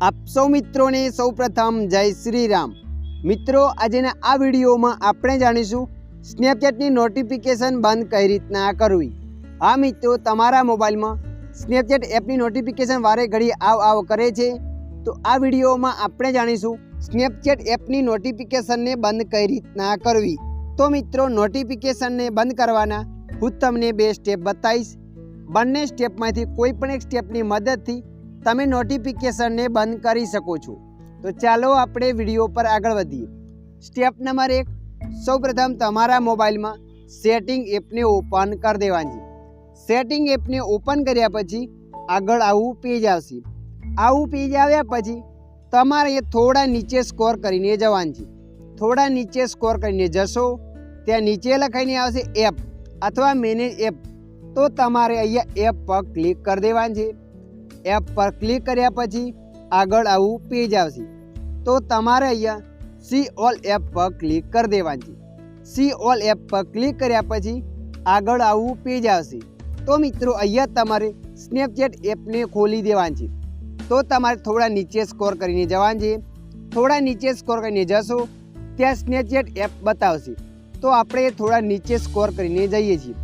आप सौ मित्रों ने सौ प्रथम जय श्री राम। मित्रों आजना आ वीडियो में आपणे जाणीशुं स्नेपचेटनी नोटिफिकेशन बंद कई रीतना करवी। हाँ मित्रों, तमारा मोबाइल में स्नेपचेट एपनी नोटिफिकेशन वारे घड़ी आव करे छे, तो आ वीडियो में आपणे जाणीशुं स्नेपचेट एपनी नोटिफिकेशन ने बंद कई रीतना करवी। तो मित्रों, नोटिफिकेशन ने बंद करवाना हूँ तमने बे स्टेप बताईश। बंने स्टेप में कोई पण एक स्टेपनी मददथी तमे नोटिफिकेशन ने बंद करी सको छो। तो चालो आपणे विडियो पर आगळ वधीए। स्टेप नंबर 1, सौ प्रथम तमारा मोबाइल में सेटिंग एप ने ओपन कर देवानी। सेटिंग एप ने ओपन कर्या पछी आगळ आवुं पेज आवशे। आवुं पेज आव्या पछी तमारे थोड़ा नीचे स्क्रॉल करीने जवानुं छे। थोड़ा नीचे स्क्रॉल करीने जशो त्यां नीचे लखाईने आवशे एप अथवा मैनेज एप। तो तमारे अहींया एप पर क्लिक कर देवानुं छे। एप पर क्लिक कर्या पछी आगळ आवुं पेज आवशे। तो तमारे अहींया सी ऑल एप पर क्लिक कर देवानुं छे। सी ऑल एप पर क्लिक कर्या पछी आगळ आवुं पेज आवशे। तो मित्रों, अहींया तमारे स्नेपचेट एप ने खोली देवानुं छे। तो तमारे थोड़ा नीचे स्क्रॉल करीने जवानुं छे। थोड़ा नीचे स्क्रॉल करीने जशो त्यां स्नेपचेट एप बतावशे। तो आपणे थोड़ा नीचे स्क्रॉल करीने जईए छीए।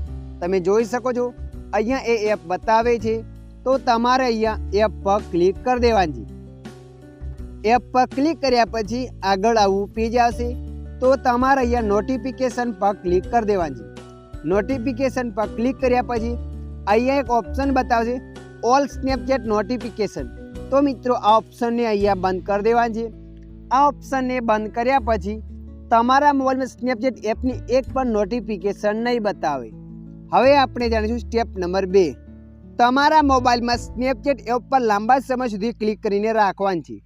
तमे जोई शको छो अहींया ए एप बतावे छे। तो तमारे अहींया एप पर क्लिक कर देवानुं छे। एप पर क्लिक कर्या पछी आगळ आवुं पेज आवशे। तो तमारे अहींया नोटिफिकेशन पर क्लिक कर देवानुं छे। नोटिफिकेशन पर क्लिक कर्या पछी अहींया एक ऑप्शन बतावशे ऑल स्नेपचेट नोटिफिकेशन। तो मित्रों, आ ऑप्शन ने अहींया बंद कर देवानुं छे। आ ऑप्शन ने बंद कर्या पछी तमारा मोबाइल में स्नेपचेट एपनी एक पण नोटिफिकेशन नहीं बतावे। हवे आपणे जाणीशुं स्टेप नंबर 2। तमारा मोबाइल में स्नेपचेट एप पर लांबा समय सुधी क्लिक करीने राखवानुं छे।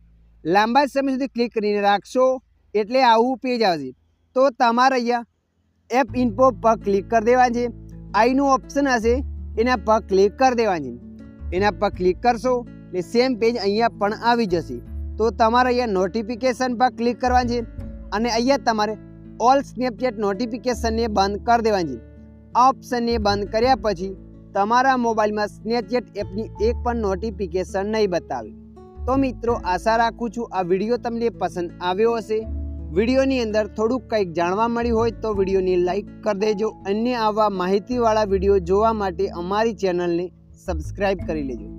लांबा समय सुधी क्लिक करीने राखशो एटले आवुं पेज आवशे। तो तमारे अहींया एप इन्फो पर क्लिक कर देवानुं छे। आईनुं ऑप्शन हशे एना पर क्लिक कर देवानुं छे। एना पर क्लिक करशो એટલે सेम पेज अहींया पण आवी जशे। तो तमारे अहींया नोटिफिकेशन पर क्लिक करवानुं छे अने अहींया तमारे ऑल स्नेपचेट नोटिफिकेशन ने बंद कर देवानुं छे। आ ऑप्शन ने बंद कर्या पछी तमारा मोबाइल में स्नेपचेट एपनी एक पण नोटिफिकेशन नहीं बतावे। तो मित्रों, आशा राखुं छुं आ विडियो तमने पसंद आव्यो हशे। विडियोनी अंदर थोड़ुं कंईक जाणवा मळ्युं होय तो विडियोने लाइक कर देजो। अन्य आवा माहितीवाळा विडियो जोवा माटे अमारी चेनलने सब्सक्राइब करी लेजो।